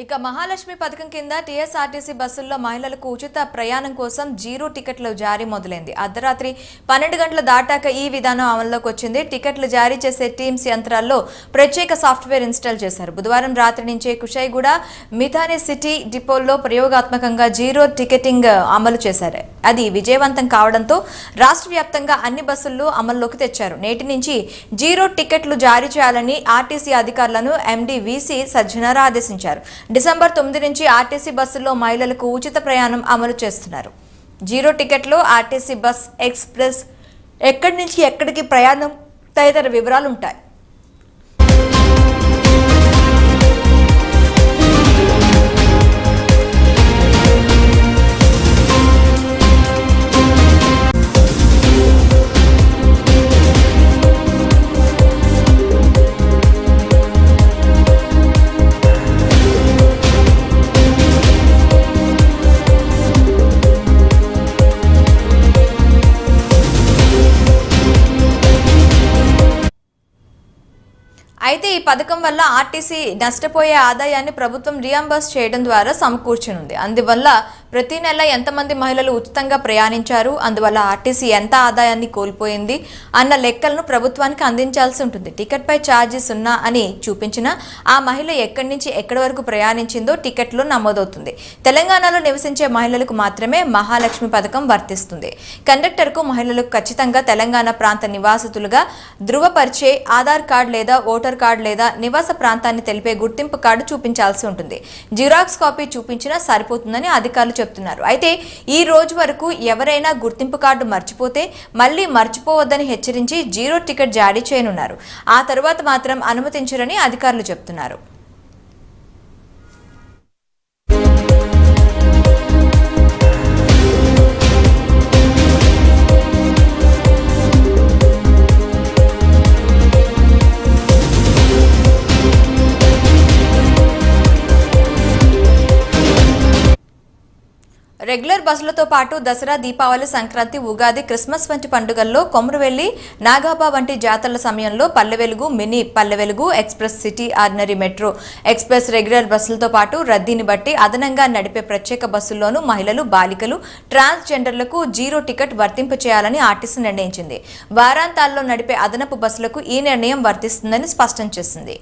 ఇక మహాలక్ష్మి పథకం కింద టీఎస్ఆర్టీసీ బస్సుల్లో మహిళలకు ఉచిత ప్రయాణం కోసం జీరో టికెట్లు జారీ మొదలైంది. అర్ధరాత్రి 12 గంటలు దాటాక ఈ విధానం అమల్లోకి వచ్చింది. టికెట్లు జారీ చేసే టీమ్స్ యంత్రాల్లో ప్రత్యేక సాఫ్ట్వేర్ ఇన్స్టాల్ చేశారు. బుధవారం రాత్రి నుంచే కుషాయిగూడ, మిథాని సిటీ డిపోల్లో ప్రయోగాత్మకంగా జీరో టికెటింగ్ అమలు చేశారు. అది విజయవంతం కావడంతో రాష్ట్ర వ్యాప్తంగా అన్ని బస్సుల్లో అమల్లోకి తెచ్చారు. నేటి నుంచి జీరో టికెట్లు జారీ చేయాలని ఆర్టీసీ అధికారులను ఎండీ వీసీ సజ్జనార్ ఆదేశించారు. డిసెంబర్ 9 నుంచి ఆర్టీసీ బస్సుల్లో మహిళలకు ఉచిత ప్రయాణం అమలు చేస్తున్నారు. జీరో టికెట్లో ఆర్టీసీ బస్, ఎక్స్ప్రెస్, ఎక్కడి నుంచి ఎక్కడికి ప్రయాణం తదితర వివరాలు ఉంటాయి. అయితే ఈ పథకం వల్ల ఆర్టీసీ నష్టపోయే ఆదాయాన్ని ప్రభుత్వం రియంబర్స్ చేయడం ద్వారా సమకూర్చనుంది. అందువల్ల ప్రతి నెల ఎంతమంది మహిళలు ఉచితంగా ప్రయాణించారు, అందువల్ల ఆర్టీసీ ఎంత ఆదాయాన్ని కోల్పోయింది అన్న లెక్కలను ప్రభుత్వానికి అందించాల్సి ఉంటుంది. టికెట్పై ఛార్జీ 0 అని చూపించినా ఆ మహిళ ఎక్కడి నుంచి ఎక్కడి వరకు ప్రయాణించిందో టికెట్లో నమోదవుతుంది. తెలంగాణలో నివసించే మహిళలకు మాత్రమే మహాలక్ష్మి పథకం వర్తిస్తుంది. కండక్టర్కు మహిళలకు ఖచ్చితంగా తెలంగాణ ప్రాంత నివాసితులుగా ధృవపరిచే ఆధార్ కార్డు లేదా ఓటర్ కార్డు లేదా నివాస ప్రాంతాన్ని తెలిపే గుర్తింపు కార్డు చూపించాల్సి ఉంటుంది. జిరాక్స్ కాపీ చూపించినా సరిపోతుందని అధికారులు చెప్తున్నారు. అయితే ఈ రోజు వరకు ఎవరైనా గుర్తింపు కార్డు మర్చిపోతే మళ్లీ మర్చిపోవద్దని హెచ్చరించి జీరో టికెట్ జారీ చేయనున్నారు. ఆ తర్వాత మాత్రం అనుమతించరని అధికారులు చెప్తున్నారు. రెగ్యులర్ బస్సులతో పాటు దసరా, దీపావళి, సంక్రాంతి, ఉగాది, క్రిస్మస్ వంటి పండుగల్లో, కొమరవెల్లి, నాగాబా వంటి జాతరల సమయంలో Palle Velugu, mini Palle Velugu, express, city, ordinary, metro, express, regular బస్సులతో పాటు రద్దీని బట్టి అదనంగా నడిపే ప్రత్యేక బస్సుల్లోనూ మహిళలు, బాలికలు, ట్రాన్స్జెండర్లకు జీరో టికెట్ వర్తింపు చేయాలని ఆర్టీసీ నిర్ణయించింది. వారాంతాల్లో నడిపే అదనపు బస్సులకు ఈ నిర్ణయం వర్తిస్తుందని స్పష్టం చేసింది.